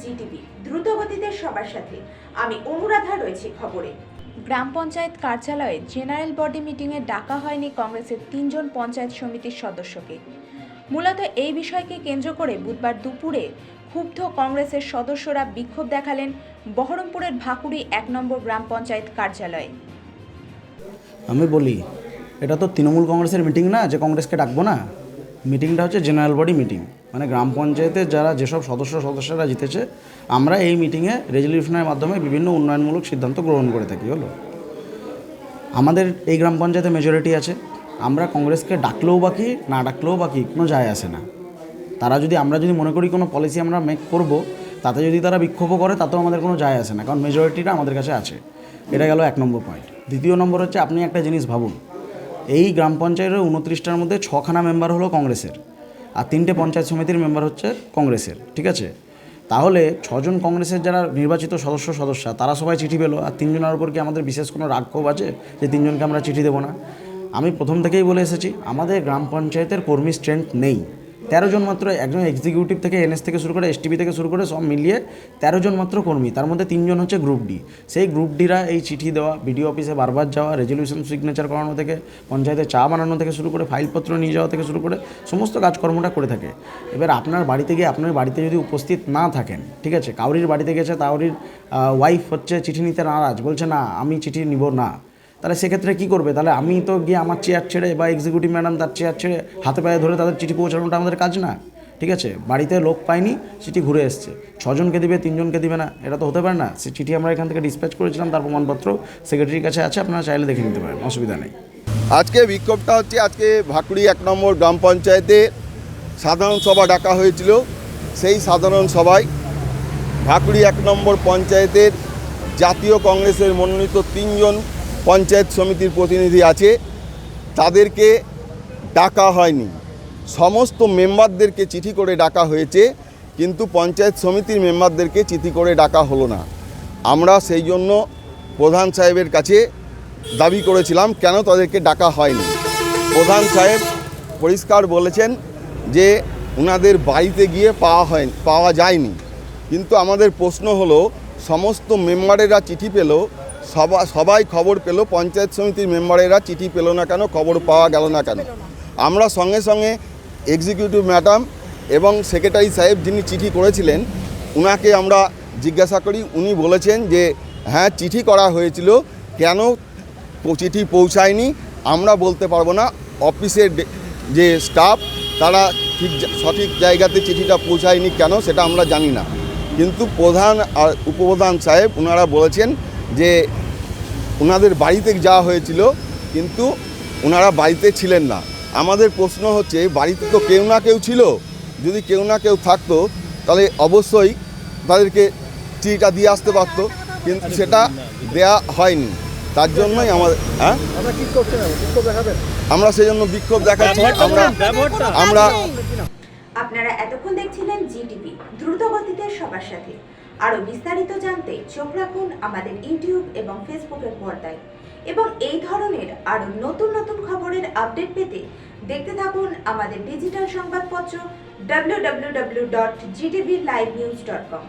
Zee TV দ্রুত গতিতে সবার সাথে আমি অনুরাধা রয়েছি খবরে। গ্রাম পঞ্চায়েত কার্যালয়ে জেনারেল বডি মিটিংয়ে ডাকা হয়নি কংগ্রেসের 3 জন পঞ্চায়েত সমিতির সদস্যকে। মূলত এই বিষয়কে কেন্দ্র করে বুধবার দুপুরে ক্ষুব্ধ কংগ্রেসের সদস্যরা বিক্ষোভ দেখালেন বহরমপুরের ভাকুড়ি 1 নম্বর গ্রাম পঞ্চায়েত কার্যালয়ে। আমি বলি, এটা তো তৃণমূল কংগ্রেসের মিটিং না যে কংগ্রেসকে ডাকবো না। মিটিংটা হচ্ছে জেনারেল বডি মিটিং, মানে গ্রাম পঞ্চায়েতের যারা যেসব সদস্যরা জিতেছে, আমরা এই মিটিংয়ে রেজলিউশনের মাধ্যমে বিভিন্ন উন্নয়নমূলক সিদ্ধান্ত গ্রহণ করে থাকি। হলো, আমাদের এই গ্রাম পঞ্চায়েতে মেজরিটি আছে, আমরা কংগ্রেসকে ডাকলেও বাকি না ডাকলেও বাকি কোনো যায় আসে না। আমরা যদি মনে করি কোনো পলিসি আমরা মেক করব, তাতে যদি তারা বিক্ষোভও করে তাতেও আমাদের কোনো যায় আসে না, কারণ মেজরিটিটা আমাদের কাছে আছে। এটা গেল 1 নম্বর পয়েন্ট। দ্বিতীয় নম্বর হচ্ছে, আপনি একটা জিনিস ভাবুন, এই গ্রাম পঞ্চায়েতের 29টার মধ্যে 6খানা মেম্বার হলো কংগ্রেসের, আর 3টে পঞ্চায়েত সমিতির মেম্বার হচ্ছে কংগ্রেসের। ঠিক আছে, তাহলে 6 জন কংগ্রেসের যারা নির্বাচিত সদস্যা তারা সবাই চিঠি পেলো, আর 3 জনের উপর কি আমাদের বিশেষ কোনো রাগ ক্ষোভ আছে যে 3 জনকে আমরা চিঠি দেবো না? আমি প্রথম থেকেই বলে এসেছি, আমাদের গ্রাম পঞ্চায়েতের কর্মী স্ট্রেংথ নেই। 13 জন মাত্র, একজন এক্সিকিউটিভ থেকে এনএস থেকে শুরু করে এসটিভি থেকে শুরু করে সব মিলিয়ে 13 জন মাত্র কর্মী, তার মধ্যে 3 জন হচ্ছে গ্রুপ ডি। সেই গ্রুপ ডিরা এই চিঠি দেওয়া, বিডিও অফিসে বারবার যাওয়া, রেজলিউশন সিগনেচার করানো থেকে পঞ্চায়েতে চা বানানো থেকে শুরু করে ফাইলপত্র নিয়ে যাওয়া থেকে শুরু করে সমস্ত কাজকর্মটা করে থাকে। এবার আপনার বাড়িতে গিয়ে আপনার বাড়িতে যদি উপস্থিত না থাকেন, ঠিক আছে, কাউরির বাড়িতে গেছে, কাউরির ওয়াইফ হচ্ছে চিঠি নিতে নারাজ, বলছে না আমি চিঠি নিব না, তাহলে সেক্ষেত্রে কী করবে? তাহলে আমি তো গিয়ে আমার চেয়ার ছেড়ে বা এক্সিকিউটিভ ম্যাডাম তার চেয়ার ছেড়ে হাতে পায়ে ধরে তাদের চিঠি পৌঁছানোটা আমাদের কাজ না। ঠিক আছে, বাড়িতে লোক পাইনি, চিঠি ঘুরে এসছে, 6 জনকে দিবে 3 জনকে দিবে না, এটা তো হতে পারে না। সে চিঠি আমরা এখান থেকে ডিসপ্যাচ করেছিলাম, তার প্রমাণপত্র সেক্রেটারির কাছে আছে, আপনারা চাইলে দেখে নিতে পারেন, অসুবিধা নেই। আজকে বিক্ষোভটা হচ্ছে, আজকে ভাকুড়ি 1 নম্বর গ্রাম পঞ্চায়েতে সাধারণ সভা ডাকা হয়েছিল। সেই সাধারণ সভায় ভাকুড়ি 1 নম্বর পঞ্চায়েতের জাতীয় কংগ্রেসের মনোনীত 3 জন পঞ্চায়েত সমিতির প্রতিনিধি আছে, তাদেরকে ডাকা হয়নি। সমস্ত মেম্বারদেরকে চিঠি করে ডাকা হয়েছে, কিন্তু পঞ্চায়েত সমিতির মেম্বারদেরকে চিঠি করে ডাকা হলো না। আমরা সেই জন্য প্রধান সাহেবের কাছে দাবি করেছিলাম কেন তাদেরকে ডাকা হয়নি। প্রধান সাহেব পরিষ্কার বলেছেন যে ওনাদের বাড়িতে গিয়ে পাওয়া যায়নি। কিন্তু আমাদের প্রশ্ন হলো, সমস্ত মেম্বারেরা চিঠি পেল, সবাই খবর পেল, পঞ্চায়েত সমিতির মেম্বারেরা চিঠি পেল না কেন, খবর পাওয়া গেল না কেন? আমরা সঙ্গে সঙ্গে এক্সিকিউটিভ ম্যাডাম এবং সেক্রেটারি সাহেব যিনি চিঠি করেছিলেন ওনাকে আমরা জিজ্ঞাসা করি। উনি বলেছেন যে হ্যাঁ, চিঠি করা হয়েছিল, কেন চিঠি পৌঁছায়নি আমরা বলতে পারবো না। অফিসের যে স্টাফ তারা সঠিক জায়গাতে চিঠিটা পৌঁছায়নি কেন সেটা আমরা জানি না। কিন্তু প্রধান আর উপপ্রধান সাহেব ওনারা বলেছেন যে ওনাদের বাড়িতে যাওয়া হয়েছিল, কিন্তু ওনারা বাড়িতে ছিলেন না। আমাদের প্রশ্ন হচ্ছে, বাড়িতে তো কেউ না কেউ ছিল, যদি কেউ না কেউ থাকতো তাহলে অবশ্যই তাদেরকে চিঠিটা দিয়ে আসতে পারতো, কিন্তু সেটা দেয়া হয়নি। তার জন্যই আমরা সেই জন্য বিক্ষোভ দেখাচ্ছি। আমরা আপনারা এতক্ষণ দেখছিলেন জিটিভি দ্রুত গতিতে সবার সাথে। আরো বিস্তারিত জানতে চোখ রাখুন আমাদের ইউটিউব এবং ফেসবুকের পর্দায়, এবং এই ধরনের আরো নতুন নতুন খবরের আপডেট পেতে দেখতে থাকুন আমাদের ডিজিটাল সংবাদপত্র www.gtvlivenews.com।